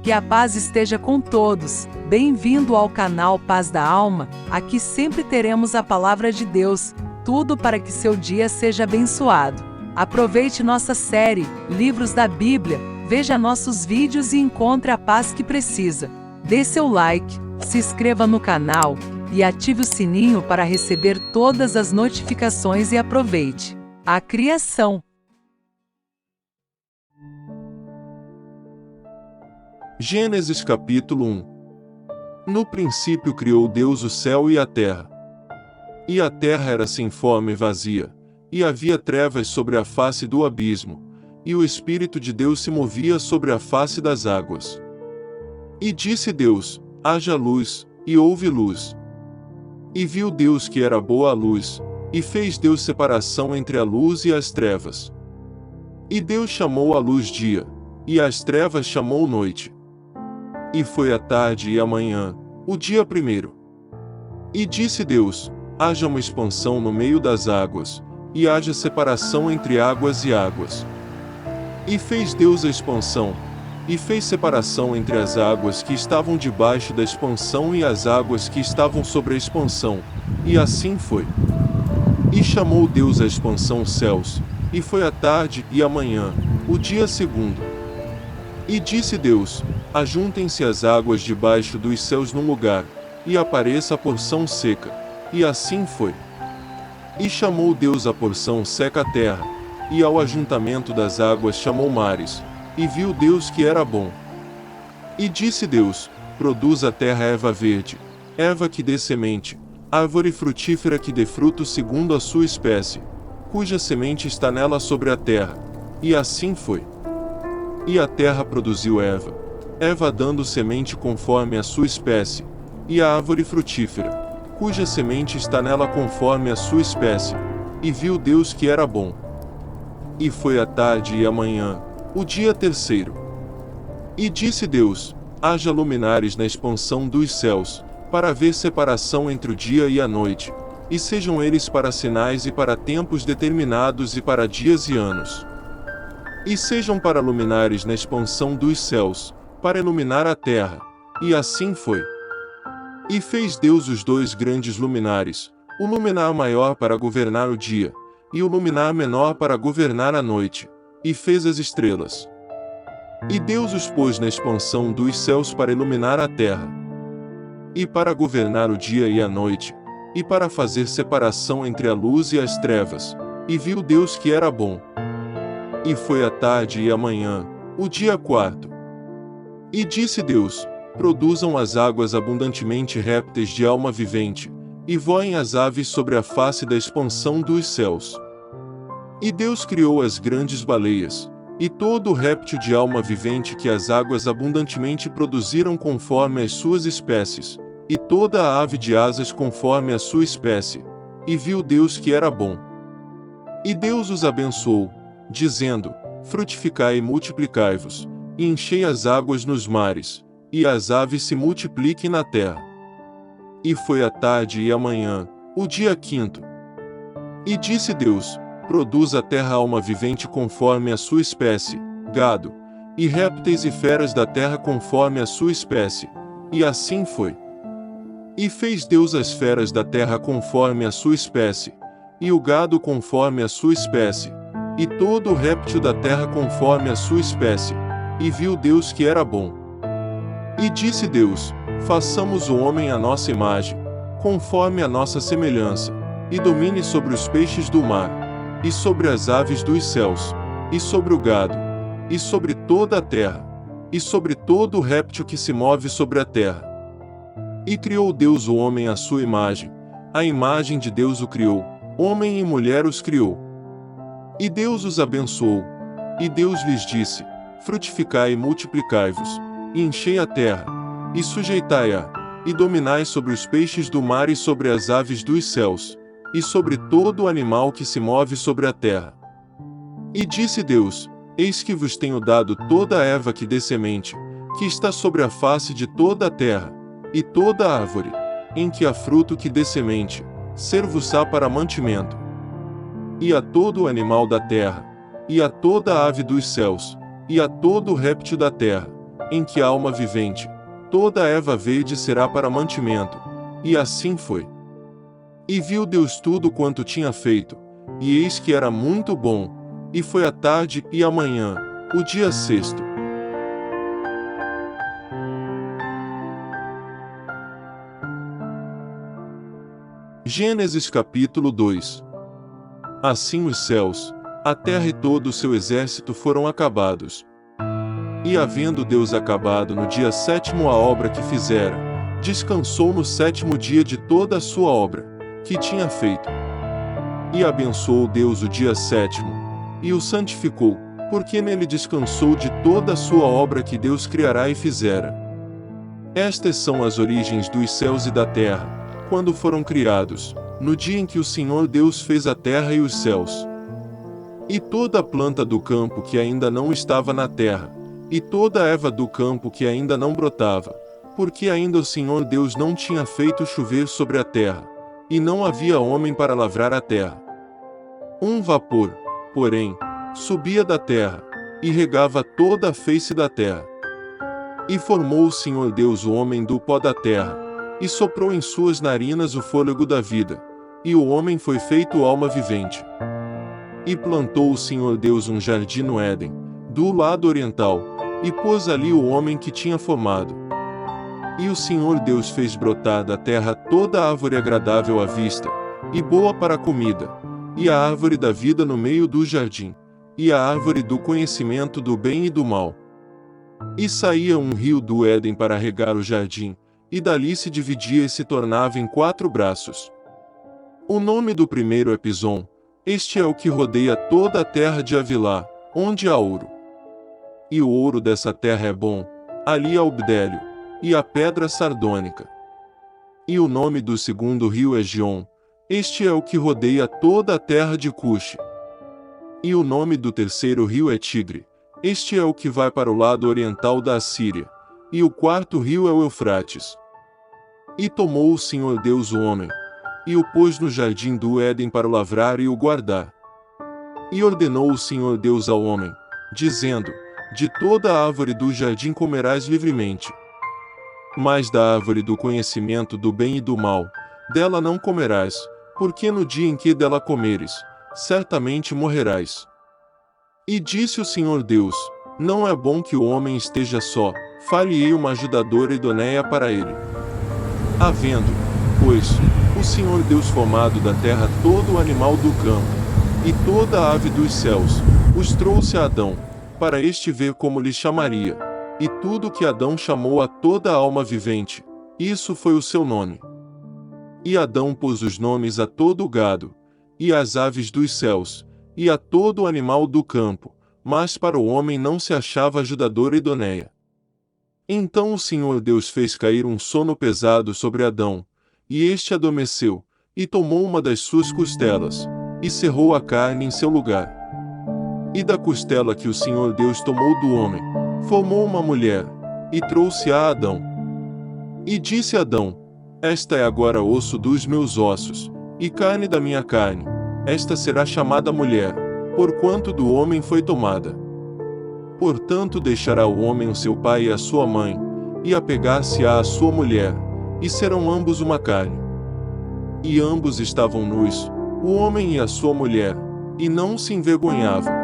Que a paz esteja com todos. Bem-vindo ao canal Paz da Alma. Aqui sempre teremos a palavra de Deus, tudo para que seu dia seja abençoado. Aproveite nossa série, Livros da Bíblia, veja nossos vídeos e encontre a paz que precisa. Dê seu like, se inscreva no canal e ative o sininho para receber todas as notificações e aproveite a criação. Gênesis capítulo 1. No princípio criou Deus o céu e a terra. E a terra era sem forma e vazia, e havia trevas sobre a face do abismo, e o Espírito de Deus se movia sobre a face das águas. E disse Deus: haja luz, e houve luz. E viu Deus que era boa a luz, e fez Deus separação entre a luz e as trevas. E Deus chamou a luz dia, e as trevas chamou noite. E foi a tarde e a manhã, o dia primeiro. E disse Deus: haja uma expansão no meio das águas, e haja separação entre águas e águas. E fez Deus a expansão, e fez separação entre as águas que estavam debaixo da expansão e as águas que estavam sobre a expansão, e assim foi. E chamou Deus a expansão céus, e foi a tarde e a manhã, o dia segundo. E disse Deus: ajuntem-se as águas debaixo dos céus num lugar, e apareça a porção seca. E assim foi. E chamou Deus a porção seca a terra, e ao ajuntamento das águas chamou mares, e viu Deus que era bom. E disse Deus: produz a terra erva verde, erva que dê semente, árvore frutífera que dê fruto segundo a sua espécie, cuja semente está nela sobre a terra. E assim foi. E a terra produziu erva dando semente conforme a sua espécie, e a árvore frutífera, cuja semente está nela conforme a sua espécie. E viu Deus que era bom. E foi a tarde e a manhã, o dia terceiro. E disse Deus: haja luminares na expansão dos céus, para haver separação entre o dia e a noite, e sejam eles para sinais e para tempos determinados e para dias e anos. E sejam para luminares na expansão dos céus, para iluminar a terra. E assim foi. E fez Deus os dois grandes luminares, o luminar maior para governar o dia, e o luminar menor para governar a noite, e fez as estrelas. E Deus os pôs na expansão dos céus para iluminar a terra, e para governar o dia e a noite, e para fazer separação entre a luz e as trevas. E viu Deus que era bom. E foi a tarde e a manhã, o dia quarto. E disse Deus: produzam as águas abundantemente répteis de alma vivente, e voem as aves sobre a face da expansão dos céus. E Deus criou as grandes baleias, e todo o réptil de alma vivente que as águas abundantemente produziram conforme as suas espécies, e toda a ave de asas conforme a sua espécie. E viu Deus que era bom. E Deus os abençoou, dizendo: frutificai e multiplicai-vos, e enchei as águas nos mares, e as aves se multipliquem na terra. E foi a tarde e a manhã, o dia quinto. E disse Deus: produz a terra alma vivente conforme a sua espécie, gado, e répteis e feras da terra conforme a sua espécie. E assim foi. E fez Deus as feras da terra conforme a sua espécie, e o gado conforme a sua espécie, e todo o réptil da terra conforme a sua espécie. E viu Deus que era bom. E disse Deus: façamos o homem à nossa imagem, conforme a nossa semelhança, e domine sobre os peixes do mar, e sobre as aves dos céus, e sobre o gado, e sobre toda a terra, e sobre todo o réptil que se move sobre a terra. E criou Deus o homem à sua imagem, a imagem de Deus o criou, homem e mulher os criou. E Deus os abençoou. E Deus lhes disse: frutificai e multiplicai-vos, e enchei a terra, e sujeitai-a, e dominai sobre os peixes do mar e sobre as aves dos céus, e sobre todo o animal que se move sobre a terra. E disse Deus: eis que vos tenho dado toda a erva que dê semente, que está sobre a face de toda a terra, e toda a árvore, em que há fruto que dê semente, ser-vos-á para mantimento. E a todo o animal da terra, e a toda a ave dos céus, e a todo o réptil da terra, em que há alma vivente, toda erva verde será para mantimento. E assim foi. E viu Deus tudo quanto tinha feito, e eis que era muito bom. E foi a tarde e a manhã, o dia sexto. Gênesis capítulo 2. Assim os céus, a terra e todo o seu exército foram acabados. E havendo Deus acabado no dia sétimo a obra que fizera, descansou no sétimo dia de toda a sua obra, que tinha feito. E abençoou Deus o dia sétimo, e o santificou, porque nele descansou de toda a sua obra que Deus criara e fizera. Estas são as origens dos céus e da terra, quando foram criados, no dia em que o Senhor Deus fez a terra e os céus. E toda a planta do campo que ainda não estava na terra, e toda a erva do campo que ainda não brotava, porque ainda o Senhor Deus não tinha feito chover sobre a terra, e não havia homem para lavrar a terra. Um vapor, porém, subia da terra, e regava toda a face da terra. E formou o Senhor Deus o homem do pó da terra, e soprou em suas narinas o fôlego da vida, e o homem foi feito alma vivente. E plantou o Senhor Deus um jardim no Éden, do lado oriental, e pôs ali o homem que tinha formado. E o Senhor Deus fez brotar da terra toda a árvore agradável à vista, e boa para a comida, e a árvore da vida no meio do jardim, e a árvore do conhecimento do bem e do mal. E saía um rio do Éden para regar o jardim, e dali se dividia e se tornava em 4 braços. O nome do primeiro é Pison, este é o que rodeia toda a terra de Havilá, onde há ouro. E o ouro dessa terra é bom, ali há o bdélio, e a pedra sardônica. E o nome do segundo rio é Gion, este é o que rodeia toda a terra de Cuxi. E o nome do terceiro rio é Tigre, este é o que vai para o lado oriental da Assíria, e o quarto rio é o Eufrates. E tomou o Senhor Deus o homem, e o pôs no jardim do Éden para o lavrar e o guardar. E ordenou o Senhor Deus ao homem, dizendo: de toda a árvore do jardim comerás livremente. Mas da árvore do conhecimento do bem e do mal, dela não comerás, porque no dia em que dela comeres, certamente morrerás. E disse o Senhor Deus: não é bom que o homem esteja só, far-lhe-ei uma ajudadora idoneia para ele. Havendo, pois, o Senhor Deus formado da terra todo o animal do campo, e toda a ave dos céus, os trouxe a Adão, para este ver como lhe chamaria. E tudo que Adão chamou a toda a alma vivente, isso foi o seu nome. E Adão pôs os nomes a todo o gado, e às aves dos céus, e a todo o animal do campo, mas para o homem não se achava ajudadora idoneia. Então o Senhor Deus fez cair um sono pesado sobre Adão, e este adormeceu, e tomou uma das suas costelas, e cerrou a carne em seu lugar. E da costela que o Senhor Deus tomou do homem, formou uma mulher, e trouxe a Adão. E disse Adão: esta é agora osso dos meus ossos, e carne da minha carne, esta será chamada mulher, porquanto do homem foi tomada. Portanto deixará o homem o seu pai e a sua mãe, e apegar-se-á à sua mulher, e serão ambos uma carne. E ambos estavam nus, o homem e a sua mulher, e não se envergonhavam.